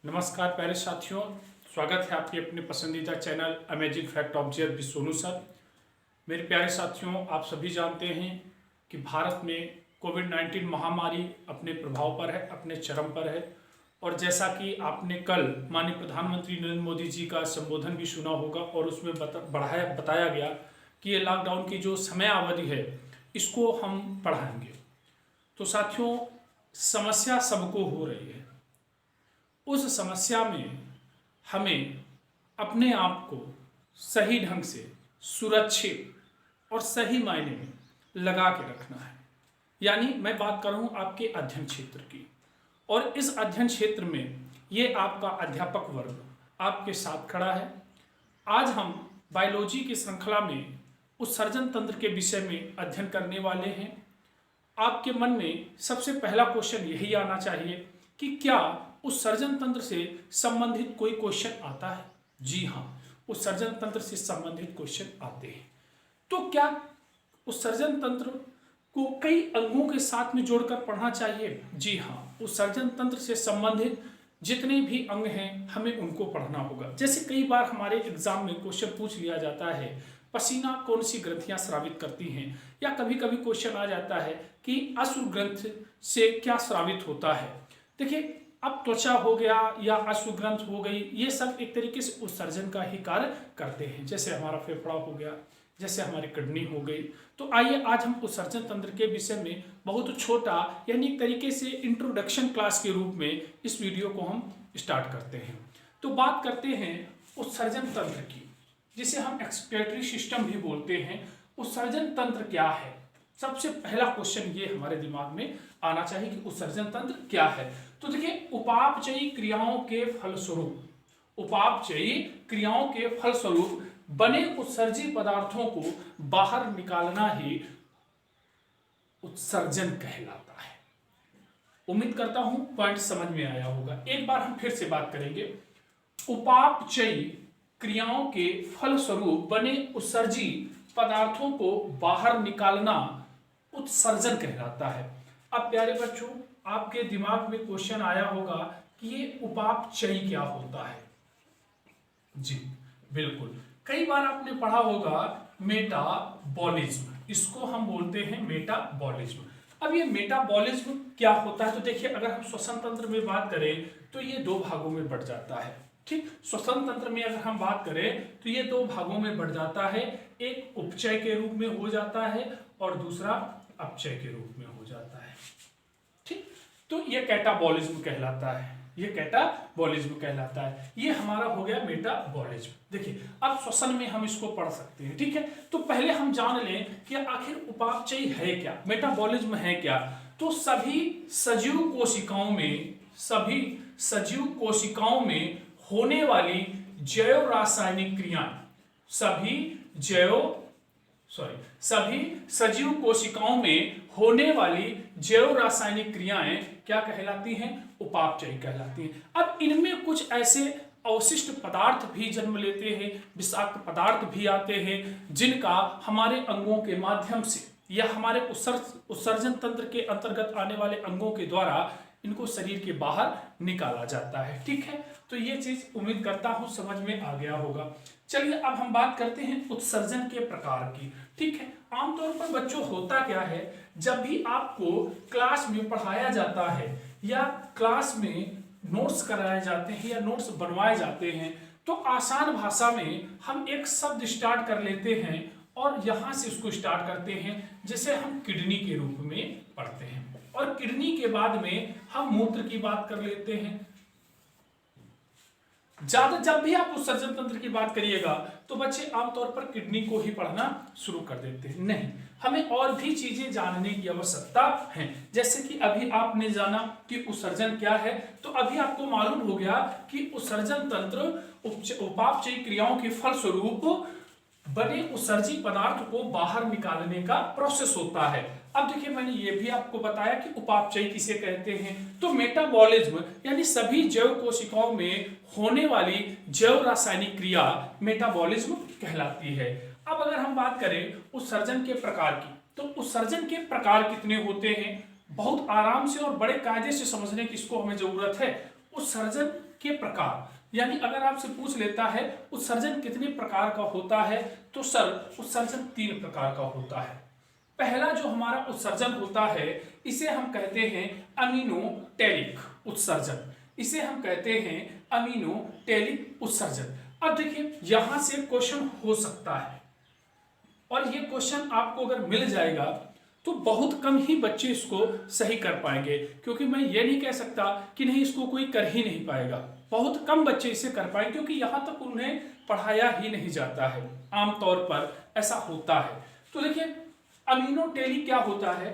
नमस्कार प्यारे साथियों, स्वागत है आपके अपने पसंदीदा channel amazing fact observe with Sonu sir. मेरे प्यारे साथियों, आप सभी जानते हैं कि भारत में कोविड-19 महामारी अपने प्रभाव पर है, अपने चरम पर है। और जैसा कि आपने कल माननीय प्रधानमंत्री नरेंद्र मोदी जी का संबोधन भी सुना होगा और उसमें बताया गया कि ये लॉकडाउन की जो समय अवधि है इसको हम बढ़ाएंगे। तो साथियों, समस्या सबको हो रही है। उस समस्या में हमें अपने आप को सही ढंग से सुरक्षित और सही मायने में लगा के रखना है। यानी मैं बात कर रहा हूँ आपके अध्ययन क्षेत्र की, और इस अध्ययन क्षेत्र में ये आपका अध्यापक वर्ग आपके साथ खड़ा है। आज हम बायोलॉजी की श्रृंखला में उत्सर्जन तंत्र के विषय में अध्ययन करने वाले हैं। आपके मन में सबसे पहला क्वेश्चन यही आना चाहिए कि क्या उत्सर्जन तंत्र से संबंधित कोई क्वेश्चन आता है? जी हाँ, उत्सर्जन तंत्र से संबंधित क्वेश्चन आते हैं। तो क्या उत्सर्जन तंत्र को कई अंगों के साथ में जोड़कर पढ़ना चाहिए? जी हाँ, उत्सर्जन तंत्र से संबंधित जितने भी अंग हैं हमें उनको पढ़ना होगा। जैसे कई बार हमारे एग्जाम में क्वेश्चन पूछ लिया जाता है, पसीना कौन सी ग्रंथियां स्रावित करती हैं, या कभी कभी क्वेश्चन आ जाता है कि अश्रु ग्रंथ से क्या स्रावित होता है। देखिए, अब त्वचा हो गया या अश्रु ग्रंथ हो गई, ये सब एक तरीके से उत्सर्जन का ही कार्य करते हैं। जैसे हमारा फेफड़ा हो गया, जैसे हमारी किडनी हो गई। तो आइए आज हम उत्सर्जन तंत्र के विषय में बहुत छोटा यानी एक तरीके से इंट्रोडक्शन क्लास के रूप में इस वीडियो को हम स्टार्ट करते हैं। तो बात करते हैं उत्सर्जन तंत्र की, जिसे हम एक्सक्रीटरी सिस्टम भी बोलते हैं। उत्सर्जन तंत्र क्या है? सबसे पहला क्वेश्चन ये हमारे दिमाग में आना चाहिए कि उत्सर्जन तंत्र क्या है। तो देखिए, उपापचयी क्रियाओं के फलस्वरूप बने उत्सर्जी पदार्थों को बाहर निकालना ही उत्सर्जन कहलाता है। उम्मीद करता हूं पॉइंट समझ में आया होगा। एक बार हम फिर से बात करेंगे। उपापचयी क्रियाओं के फलस्वरूप बने उत्सर्जी पदार्थों को बाहर निकालना उत्सर्जन कहलाता है। अब प्यारे बच्चों, आपके दिमाग में क्वेश्चन आया होगा कि ये उपापचयी क्या होता है? जी बिल्कुल, कई बार आपने पढ़ा होगा मेटाबॉलिज्म, इसको हम बोलते हैं मेटाबॉलिज्म। अब ये मेटाबॉलिज्म क्या होता है? तो देखिए, अगर हम श्वसन तंत्र में बात करें तो ये दो भागों में बढ़ जाता है। ठीक, श्वसन तंत्र में अगर हम बात करें तो ये दो भागों में बढ़ जाता है। एक उपचय के रूप में हो जाता है और दूसरा अपचय के रूप में हो जाता है। ठीक, तो ये कैटाबॉलिज्म कहलाता है। ये हमारा हो गया मेटाबॉलिज्म। देखिए, अब श्वसन में हम इसको पढ़ सकते हैं। ठीक है, तो पहले हम जान लें कि आखिर उपापचयी है क्या, मेटाबॉलिज्म है क्या। तो सभी सजीव कोशिकाओं में होने वाली जैव रासायनिक क्रियाएं, सभी सजीव कोशिकाओं में होने वाली जैव रासायनिक क्रियाएं क्या कहलाती हैं? उपापचयी कहलाती हैं। अब इनमें कुछ ऐसे अवशिष्ट पदार्थ भी जन्म लेते हैं, विषाक्त पदार्थ भी आते हैं, जिनका हमारे अंगों के माध्यम से या हमारे उत्सर्जन तंत्र के अंतर्गत आने वाले अंगों के द्वारा इनको शरीर के बाहर निकाला जाता है। ठीक है, तो ये चीज उम्मीद करता हूं समझ में आ गया होगा। चलिए, अब हम बात करते हैं उत्सर्जन के प्रकार की। ठीक है, आमतौर पर बच्चों होता क्या है, जब भी आपको क्लास में पढ़ाया जाता है या क्लास में नोट्स कराए जाते हैं या नोट्स बनवाए जाते हैं, तो आसान भाषा में हम एक शब्द स्टार्ट कर लेते हैं और यहां से उसको स्टार्ट करते हैं, जिसे हम किडनी के रूप में पढ़ते हैं। और किडनी के बाद में हम मूत्र की बात कर लेते हैं। जब भी आप उत्सर्जन तंत्र की बात करिएगा तो बच्चे आमतौर पर किडनी को ही पढ़ना शुरू कर देते हैं। नहीं, हमें और भी चीजें जानने की आवश्यकता है। जैसे कि अभी आपने जाना कि उत्सर्जन क्या है, तो अभी आपको मालूम हो गया कि उत्सर्जन तंत्र उपापचयी क्रियाओं के फलस्वरूप बने उत्सर्जी पदार्थ को बाहर निकालने का प्रोसेस होता है। अब देखिए, मैंने ये भी आपको बताया कि उपापचयी किसे कहते हैं। तो मेटाबॉलिज्म यानी सभी जैव कोशिकाओं में होने वाली जैव रासायनिक क्रिया मेटाबॉलिज्म कहलाती है। अब अगर हम बात करें उत्सर्जन के प्रकार की, तो उत्सर्जन के प्रकार कितने होते हैं? बहुत आराम से और बड़े कायदे से समझने की इसको हमें जरूरत है। उत्सर्जन के प्रकार, यानी अगर आपसे पूछ लेता है उत्सर्जन कितने प्रकार का होता है, तो सर उत्सर्जन 3 प्रकार का होता है। पहला जो हमारा उत्सर्जन होता है इसे हम कहते हैं अमीनोटेरिक उत्सर्जन, इसे हम कहते हैं अमीनोटेरिक उत्सर्जन। अब देखिए यहां से क्वेश्चन हो सकता है, और ये क्वेश्चन आपको अगर मिल जाएगा तो बहुत कम ही बच्चे इसको सही कर पाएंगे, क्योंकि मैं ये नहीं कह सकता कि नहीं इसको कोई कर ही नहीं पाएगा। बहुत कम बच्चे इसे कर पाएंगे क्योंकि यहाँ तक उन्हें पढ़ाया ही नहीं जाता है, आमतौर पर ऐसा होता है। तो देखिए अमीनोटेरिक क्या होता है,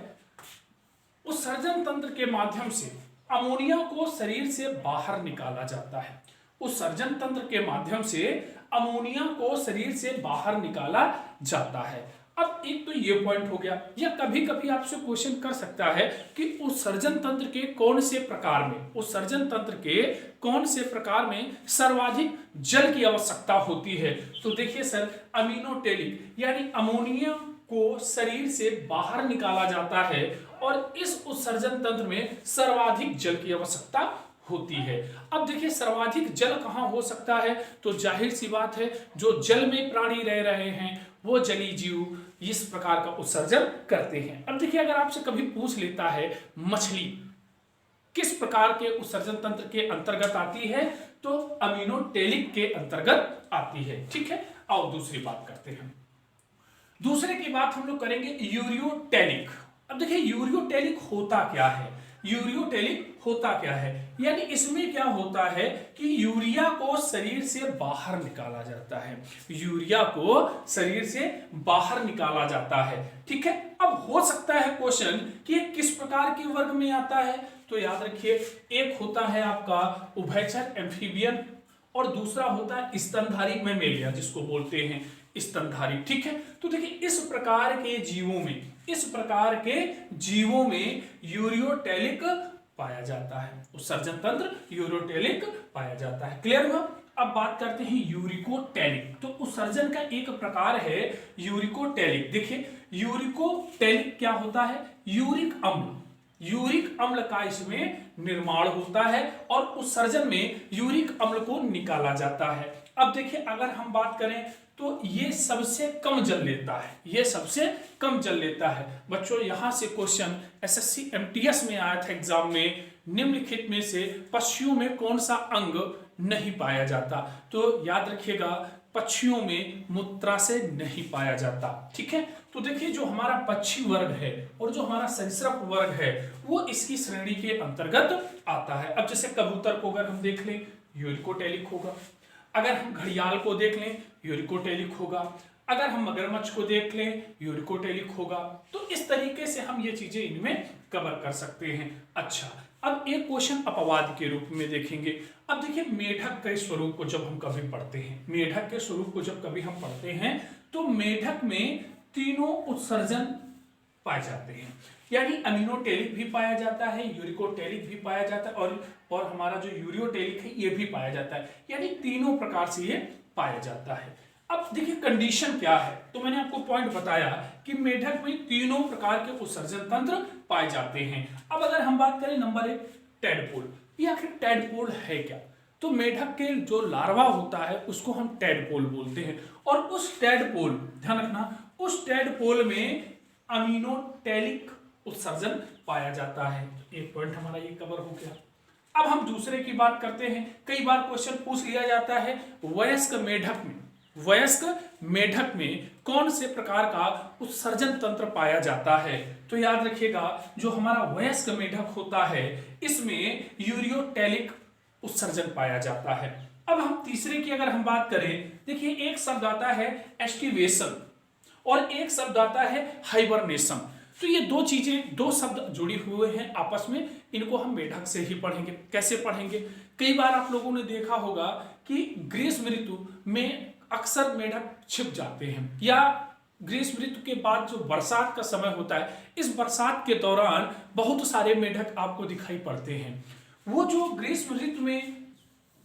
उत्सर्जन तंत्र के माध्यम से अमोनिया को शरीर से बाहर निकाला जाता है। उत्सर्जन तंत्र के माध्यम से अमोनिया को शरीर से बाहर निकाला जाता है। अब एक तो ये पॉइंट हो गया, या कभी कभी आपसे क्वेश्चन कर सकता है कि उत्सर्जन तंत्र के कौन से प्रकार में, उत्सर्जन तंत्र के कौन से प्रकार में सर्वाधिक जल की आवश्यकता होती है। तो देखिए सर अमीनोटेरिक यानी अमोनिया को शरीर से बाहर निकाला जाता है और इस उत्सर्जन तंत्र में सर्वाधिक जल की आवश्यकता होती है। अब देखिए सर्वाधिक जल कहाँ हो सकता है, तो जाहिर सी बात है जो जल में प्राणी रह रहे हैं वो जलीय जीव इस प्रकार का उत्सर्जन करते हैं। अब देखिए अगर आपसे कभी पूछ लेता है मछली किस प्रकार के उत्सर्जन तंत्र के अंतर्गत आती है, तो अमीनोटेरिक के अंतर्गत आती है। ठीक है, आओ दूसरी बात करते हैं। दूसरे की बात हम लोग करेंगे यूरियोटेरिक। अब देखिए यूरियोटेरिक होता क्या है, यूरियोटेरिक होता क्या है, यानी इसमें क्या होता है कि यूरिया को शरीर से बाहर निकाला जाता है, यूरिया को शरीर से बाहर निकाला जाता है। ठीक है, अब हो सकता है क्वेश्चन कि ये किस प्रकार के वर्ग में आता है, तो याद रखिए एक होता है आपका उभयचर एम्फीबियन और दूसरा होता है स्तनधारी मैमेलिया जिसको बोलते हैं स्तनधारी। ठीक है, तो देखिए इस प्रकार के जीवों में, इस प्रकार के जीवों में यूरियोटेरिक पाया जाता है, उत्सर्जन तंत्र यूरियोटेरिक पाया जाता है। क्लियर हुआ? अब बात करते हैं यूरिकोटेरिक। तो उत्सर्जन का एक प्रकार है यूरिकोटेरिक। देखिए यूरिकोटेरिक क्या होता है, यूरिक अम्ल, यूरिक अम्ल का इसमें निर्माण होता है और उत्सर्जन में यूरिक अम्ल को निकाला जाता है। अब देखिए अगर हम बात करें तो ये सबसे कम जल लेता है, ये सबसे कम जल लेता है। बच्चों यहां से क्वेश्चन एसएससी एमटीएस में आया था एग्जाम में, निम्नलिखित में से पक्षियों में कौन सा अंग नहीं पाया जाता, तो याद रखिएगा पक्षियों में मूत्राशय नहीं पाया जाता। ठीक है, तो देखिए जो हमारा पक्षी वर्ग है और जो हमारा सरीसृप वर्ग है वो इसकी श्रेणी के अंतर्गत आता है। अब जैसे कबूतर को अगर हम देख लें यूरिकोटेरिक होगा, अगर हम घड़ियाल को देख लें यूरिकोटेरिक होगा, अगर हम मगरमच्छ को देख लें यूरिकोटेरिक होगा। तो इस तरीके से हम ये चीजें इनमें कवर कर सकते हैं। अच्छा, अब एक क्वेश्चन अपवाद के रूप में देखेंगे। अब देखिए मेढक के स्वरूप को जब हम कभी पढ़ते हैं, मेढक के स्वरूप को जब कभी हम पढ़ते हैं तो मेढक में तीनों उत्सर्जन पाए जाते हैं, यानी अमीनोटेरिक भी पाया जाता है, यूरिकोटेरिक भी पाया जाता है और हमारा जो यूरियोटेरिक है ये भी पाया जाता है, यानी तीनों प्रकार से ये पाया जाता है। अब देखिए कंडीशन क्या है, तो मैंने आपको पॉइंट बताया कि मेढक में तीनों प्रकार के उत्सर्जन तंत्र पाए जाते हैं। अब अगर हम बात करें नंबर 1 टैडपोल, ये आखिर टैडपोल है क्या, तो मेढक के जो लार्वा होता है उसको हम टैडपोल बोलते हैं और उस टैडपोल, ध्यान रखना, उस टैडपोल में अमीनोटेरिक उत्सर्जन पाया जाता है। एक पॉइंट हमारा ये कवर हो गया। अब हम दूसरे की बात करते हैं। कई बार क्वेश्चन पूछ लिया जाता है वयस्क मेढक में, वयस्क मेढक में कौन से प्रकार का उत्सर्जन तंत्र पाया जाता है, तो याद रखिएगा जो हमारा वयस्क मेढक होता है इसमें यूरियोटेरिक उत्सर्जन पाया जाता है। अब हम तीसरे की अगर हम बात करें, देखिए एक शब्द आता है एस्टिवेशन और एक शब्द आता है हाइबरनेशन। तो ये दो चीजें, दो शब्द जुड़ी हुए हैं आपस में, इनको हम मेढक से ही पढ़ेंगे। कैसे पढ़ेंगे, कई बार आप लोगों ने देखा होगा कि ग्रीष्म ऋतु में अक्सर मेढक छिप जाते हैं, या ग्रीष्म ऋतु के बाद जो बरसात का समय होता है, इस बरसात के दौरान बहुत सारे मेढक आपको दिखाई पड़ते हैं। वो जो ग्रीष्म ऋतु में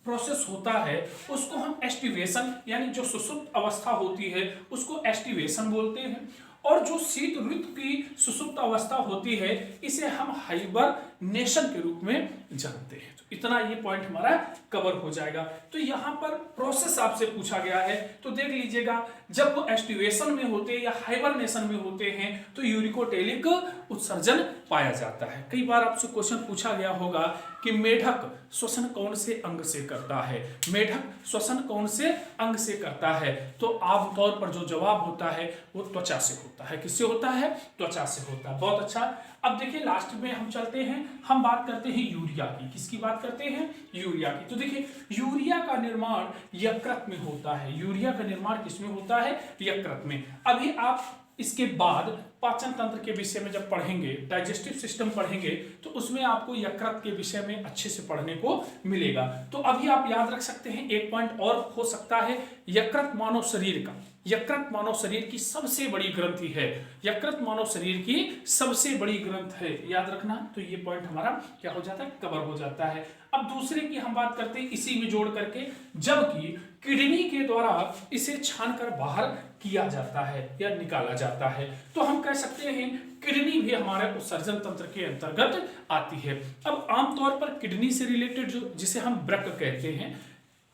प्रोसेस होता है उसको हम एस्टिवेशन, यानी जो सुसुप्त अवस्था होती है उसको एस्टिवेशन बोलते हैं, और जो शीत ऋतु की सुषुप्त अवस्था होती है इसे हम हाइबरनेशन के रूप में जानते हैं। तो इतना ये पॉइंट हमारा कवर हो जाएगा। तो यहाँ पर प्रोसेस आपसे पूछा गया है तो देख लीजिएगा, जब वो एस्टिवेशन में होते हैं या हाइबरनेशन में होते हैं तो यूरिकोटेलिक उत्सर्जन पाया जाता है। कई बार आपसे क्वेश्चन पूछा गया होगा कि मेढक श्वसन कौन से अंग से करता है, मेढक श्वसन कौन से अंग से करता है, तो आमतौर पर जो जवाब होता है वो त्वचा से होता है। किससे होता है? त्वचा से होता है। बहुत अच्छा। अब देखिए लास्ट में हम चलते हैं, हम बात करते हैं यूरिया की। किसकी बात करते हैं? यूरिया की। तो देखिए यूरिया का निर्माण यकृत में होता है। यूरिया का निर्माण किसमें होता है? यकृत में। अभी आप इसके बाद पाचन तंत्र के विषय में जब पढ़ेंगे, डाइजेस्टिव सिस्टम पढ़ेंगे, तो उसमें आपको यकृत के विषय में अच्छे से पढ़ने को मिलेगा। तो अभी आप याद रख सकते हैं, एक पॉइंट और हो सकता है, यकृत मानव शरीर का, यकृत मानव शरीर की सबसे बड़ी ग्रंथि है। यकृत मानव शरीर की सबसे बड़ी ग्रंथ है, याद रखना। तो ये पॉइंट हमारा क्या हो जाता है? कवर हो जाता है। अब दूसरे की हम बात करते हैं इसी में जोड़ करके, जबकि किडनी के द्वारा इसे छान कर बाहर किया जाता है या निकाला जाता है, तो हम कह सकते हैं किडनी भी हमारे उत्सर्जन तंत्र के अंतर्गत आती है। अब आमतौर पर किडनी से रिलेटेड जो जिसे हम वृक्क कहते हैं,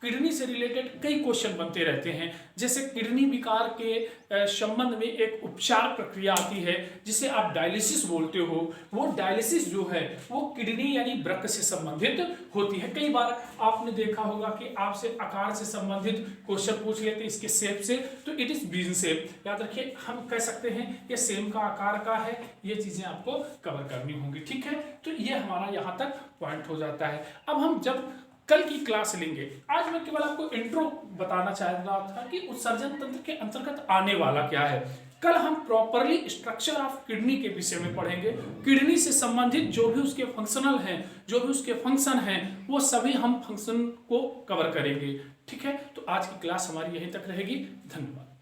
किडनी से रिलेटेड कई क्वेश्चन बनते रहते हैं। जैसे किडनी विकार के संबंध में एक उपचार प्रक्रिया आती है जिसे आप डायलिसिस बोलते हो। वो डायलिसिस जो है वो किडनी यानी वृक्क से संबंधित होती है। कई बार आपने देखा होगा कि आपसे आकार से संबंधित क्वेश्चन पूछ लेते हैं, इसके शेप से, तो इट इज बीन शेप। याद रखिए, हम कह सकते हैं ये सेम का आकार का है। ये चीजें आपको कवर करनी होंगी, ठीक है। तो ये हमारा यहाँ तक पॉइंट हो जाता है। अब हम जब कल की क्लास लेंगे, आज मैं केवल आपको इंट्रो बताना चाह रहा था कि उत्सर्जन तंत्र के अंतर्गत आने वाला क्या है। कल हम प्रॉपरली स्ट्रक्चर ऑफ किडनी के विषय में पढ़ेंगे। किडनी से संबंधित जो भी उसके फंक्शनल हैं, जो भी उसके फंक्शन हैं, वो सभी हम फंक्शन को कवर करेंगे, ठीक है। तो आज की क्लास हमारी यहीं तक रहेगी। धन्यवाद।